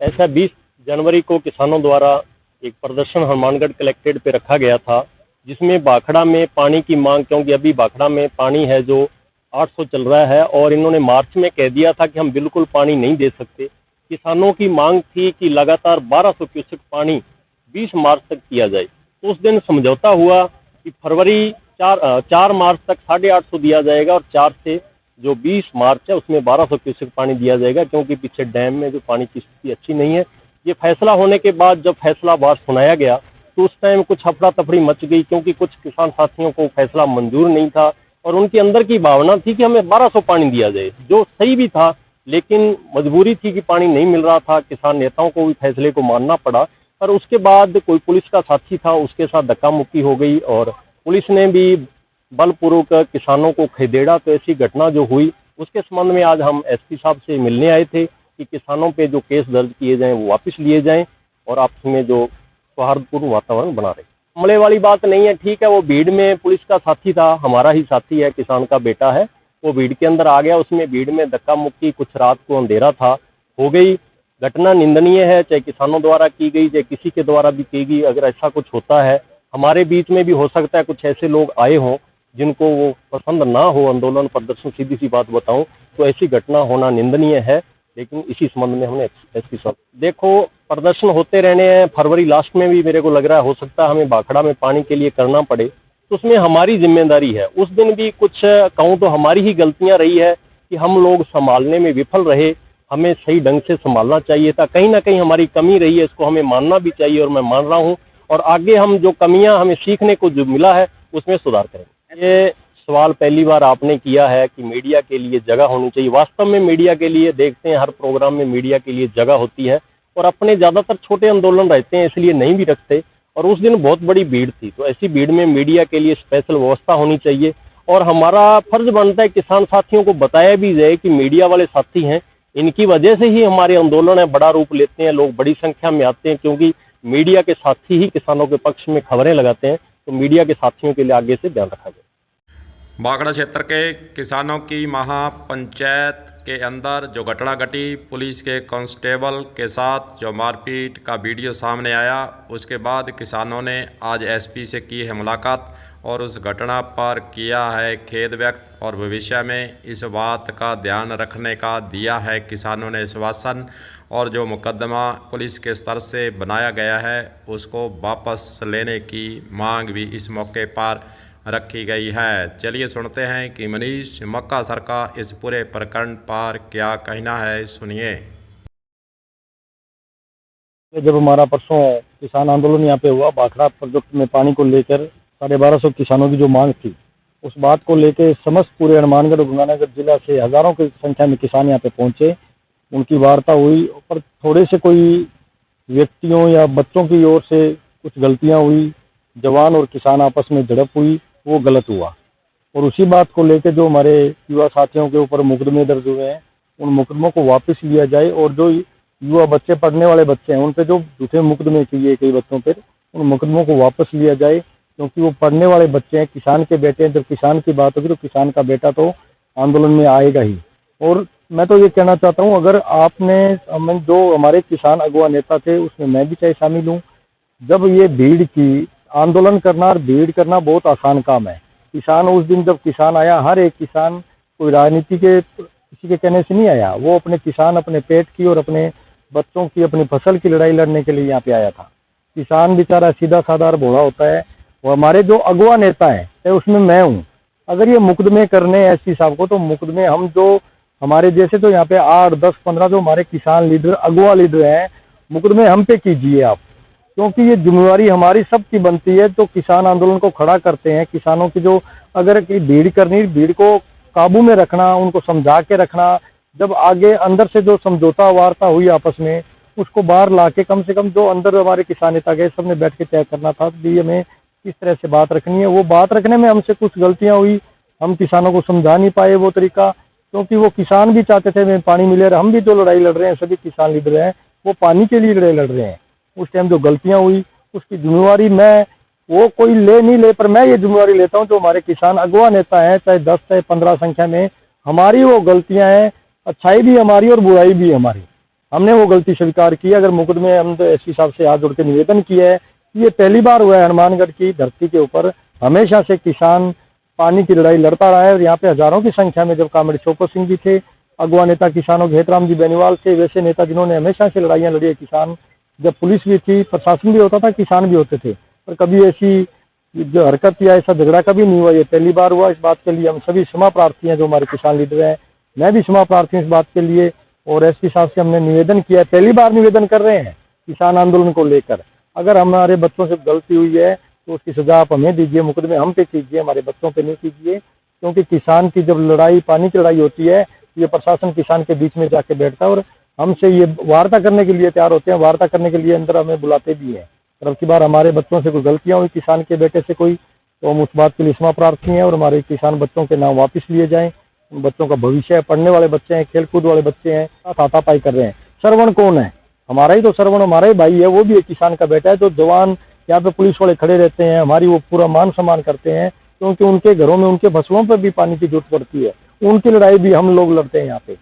ऐसा 20 जनवरी को किसानों द्वारा एक प्रदर्शन हनुमानगढ़ कलेक्ट्रेट पे रखा गया था, जिसमें भाखड़ा में पानी की मांग, क्योंकि अभी भाखड़ा में पानी है जो 800 चल रहा है और इन्होंने मार्च में कह दिया था कि हम बिल्कुल पानी नहीं दे सकते। किसानों की मांग थी कि लगातार 1200 क्यूसेक पानी 20 मार्च तक किया जाए। तो उस दिन समझौता हुआ कि फरवरी 4 मार्च तक 850 दिया जाएगा और 4 से जो 20 मार्च है उसमें 1200 क्यूसेक पानी दिया जाएगा, क्योंकि पीछे डैम में जो पानी की स्थिति अच्छी नहीं है। ये फैसला होने के बाद जब फैसला बाहर सुनाया गया तो उस टाइम कुछ हफड़ा तफड़ी मच गई, क्योंकि कुछ किसान साथियों को फैसला मंजूर नहीं था और उनके अंदर की भावना थी कि हमें 1200 पानी दिया जाए, जो सही भी था, लेकिन मजबूरी थी कि पानी नहीं मिल रहा था। किसान नेताओं को भी फैसले को मानना पड़ा। पर उसके बाद कोई पुलिस का साथी था, उसके साथ धक्का मुक्की हो गई और पुलिस ने भी बलपूर्वक किसानों को खदेड़ा। तो ऐसी घटना जो हुई उसके संबंध में आज हम एसपी साहब से मिलने आए थे कि किसानों पे जो केस दर्ज किए जाएं वो वापस लिए जाएं और आपस में जो सौहार्दपूर्ण वातावरण बना रहे। हमले वाली बात नहीं है, ठीक है, वो भीड़ में पुलिस का साथी था, हमारा ही साथी है, किसान का बेटा है, वो भीड़ के अंदर आ गया, उसमें भीड़ में धक्का मुक्की, कुछ रात को अंधेरा था, हो गई। घटना निंदनीय है, चाहे किसानों द्वारा की गई चाहे किसी के द्वारा भी की गई। अगर ऐसा कुछ होता है, हमारे बीच में भी हो सकता है कुछ ऐसे लोग आए हों जिनको वो पसंद ना हो आंदोलन प्रदर्शन, सीधी सी बात बताऊं तो ऐसी घटना होना निंदनीय है। लेकिन इसी संबंध में हमने एसपी साहब, देखो प्रदर्शन होते रहने हैं, फरवरी लास्ट में भी मेरे को लग रहा है हो सकता है हमें भाखड़ा में पानी के लिए करना पड़े, तो उसमें हमारी जिम्मेदारी है। उस दिन भी कुछ कहूँ तो हमारी ही गलतियां रही है कि हम लोग संभालने में विफल रहे, हमें सही ढंग से संभालना चाहिए था। कहीं ना कहीं हमारी कमी रही है, इसको हमें मानना भी चाहिए और मैं मान रहा हूँ। और आगे हम जो कमियां हमें सीखने को जो मिला है उसमें सुधार करेंगे। ये सवाल पहली बार आपने किया है कि मीडिया के लिए जगह होनी चाहिए। वास्तव में मीडिया के लिए देखते हैं हर प्रोग्राम में मीडिया के लिए जगह होती है और अपने ज़्यादातर छोटे आंदोलन रहते हैं इसलिए नहीं भी रखते। और उस दिन बहुत बड़ी भीड़ थी, तो ऐसी भीड़ में मीडिया के लिए स्पेशल व्यवस्था होनी चाहिए और हमारा फर्ज बनता है किसान साथियों को बताया भी जाए कि मीडिया वाले साथी हैं, इनकी वजह से ही हमारे आंदोलन है बड़ा रूप लेते हैं, लोग बड़ी संख्या में आते हैं, क्योंकि मीडिया के साथी ही किसानों के पक्ष में खबरें लगाते हैं। तो मीडिया के साथियों के लिए आगे से ध्यान रखा जाए। भाखड़ा क्षेत्र के किसानों की महापंचायत के अंदर जो घटना घटी, पुलिस के कांस्टेबल के साथ जो मारपीट का वीडियो सामने आया, उसके बाद किसानों ने आज एसपी से की है मुलाकात और उस घटना पर किया है खेद व्यक्त और भविष्य में इस बात का ध्यान रखने का दिया है किसानों ने आश्वासन। और जो मुकदमा पुलिस के स्तर से बनाया गया है उसको वापस लेने की मांग भी इस मौके पर रखी गई है। चलिए सुनते हैं कि मनीष मक्का सर का इस पूरे प्रकरण पर क्या कहना है, सुनिए। जब हमारा परसों किसान आंदोलन यहाँ पे हुआ, भाखड़ा प्रोजेक्ट में पानी को लेकर 1250 किसानों की जो मांग थी, उस बात को लेकर समस्त पूरे हनुमानगढ़ और गंगानगर जिला से हजारों की संख्या में किसान यहाँ पे पहुंचे, उनकी वार्ता हुई। पर थोड़े से कोई व्यक्तियों या बच्चों की ओर से कुछ गलतियां हुई, जवान और किसान आपस में झड़प हुई, वो गलत हुआ। और उसी बात को लेकर जो हमारे युवा साथियों के ऊपर मुकदमे दर्ज हुए हैं, उन मुकदमों को वापस लिया जाए और जो युवा बच्चे, पढ़ने वाले बच्चे हैं, उन पे जो झूठे मुकदमे किए कई बच्चों पर, उन मुकदमों को वापस लिया जाए, क्योंकि वो पढ़ने वाले बच्चे हैं, किसान के बेटे हैं। जब किसान की बात होगी तो किसान का बेटा तो आंदोलन में आएगा ही। और मैं तो ये कहना चाहता हूँ, अगर आपने जो हमारे किसान अगुवा नेता थे उसमें मैं भी चाहे शामिल हूँ, जब ये भीड़ की आंदोलन करना और भीड़ करना बहुत आसान काम है। किसान उस दिन जब किसान आया, हर एक किसान कोई राजनीति के किसी के कहने से नहीं आया, वो अपने किसान, अपने पेट की और अपने बच्चों की, अपनी फसल की लड़ाई लड़ने के लिए यहाँ पे आया था। किसान बेचारा सीधा साधा और भोला होता है। वो हमारे जो अगुवा नेता है उसमें मैं हूँ। अगर ये मुकदमे करने एसपी साहब को, तो मुकदमे हम जो हमारे जैसे तो यहाँ पे 8, 10, 15 जो हमारे किसान लीडर, अगुवा लीडर हैं, मुकदमे हम पे कीजिए आप, क्योंकि ये जिम्मेवारी हमारी सबकी बनती है। तो किसान आंदोलन को खड़ा करते हैं, किसानों की जो अगर भीड़ करनी, भीड़ को काबू में रखना, उनको समझा के रखना, जब आगे अंदर से जो समझौता वार्ता हुई आपस में, उसको बाहर ला के कम से कम जो अंदर हमारे किसान नेता गए, सबने बैठ के तय करना था कि हमें किस तरह से बात रखनी है। वो बात रखने में हमसे कुछ गलतियां हुई, हम किसानों को समझा नहीं पाए वो तरीका, क्योंकि वो किसान भी चाहते थे हमें पानी मिले। हम भी जो लड़ाई लड़ रहे हैं, सभी किसान लीडर हैं, वो पानी के लिए लड़ाई लड़ रहे हैं। उस टाइम जो गलतियां हुई उसकी जिम्मेवारी मैं, वो कोई ले नहीं ले, पर मैं ये जिम्मेवारी लेता हूं। जो हमारे किसान अगुवा नेता हैं, चाहे 10 चाहे 15 संख्या में, हमारी वो गलतियां हैं, अच्छाई भी हमारी और बुराई भी हमारी। हमने वो गलती स्वीकार की। अगर मुकदमे हम तो एसपी साहब से हाथ जोड़ के निवेदन किया है कि ये पहली बार हुआ है हनुमानगढ़ की धरती के ऊपर, हमेशा से किसान पानी की लड़ाई लड़ता रहा है। और यहाँ पे हजारों की संख्या में जब कामरेड छोको सिंह जी थे, अगवा नेता किसानों घेतराम जी बेनीवाल थे, वैसे नेता जिन्होंने हमेशा से लड़ाइयाँ लड़ी है किसान, जब पुलिस भी थी, प्रशासन भी होता था, किसान भी होते थे, पर कभी ऐसी जो हरकत या ऐसा झगड़ा कभी नहीं हुआ। ये पहली बार हुआ। इस बात के लिए हम सभी क्षमा प्रार्थी हैं, जो हमारे किसान लीडर हैं, मैं भी क्षमा प्रार्थी हूँ इस बात के लिए। और एसपी साहब से हमने निवेदन किया है, पहली बार निवेदन कर रहे हैं किसान आंदोलन को लेकर। अगर हमारे बच्चों से गलती हुई है तो उसकी सजा आप हमें दीजिए, मुकदमे हम पे कीजिए, हमारे बच्चों पे नहीं कीजिए। क्योंकि किसान की जब लड़ाई, पानी की लड़ाई होती है, ये प्रशासन किसान के बीच में जाके बैठता है और हमसे ये वार्ता करने के लिए तैयार होते हैं, वार्ता करने के लिए अंदर हमें बुलाते भी हैं। और अब की बार हमारे बच्चों से कोई गलतियाँ हुई, किसान के बेटे से कोई, तो हम उस बात के लिए क्षमा प्रार्थी हैं और हमारे किसान बच्चों के नाम वापस लिए जाएं। उन बच्चों का भविष्य है, पढ़ने वाले बच्चे हैं, खेलकूद वाले बच्चे हैं, हाथापाई कर रहे हैं। श्रवण कौन है? हमारा ही तो श्रवण, हमारा ही भाई है, वो भी एक किसान का बेटा है। जो जवान यहाँ पे पुलिस वाले खड़े रहते हैं, हमारी वो पूरा मान सम्मान करते हैं, क्योंकि उनके घरों में, उनके फसलों पर भी पानी की जरूरत पड़ती है। उनकी लड़ाई भी हम लोग लड़ते हैं यहाँ पे।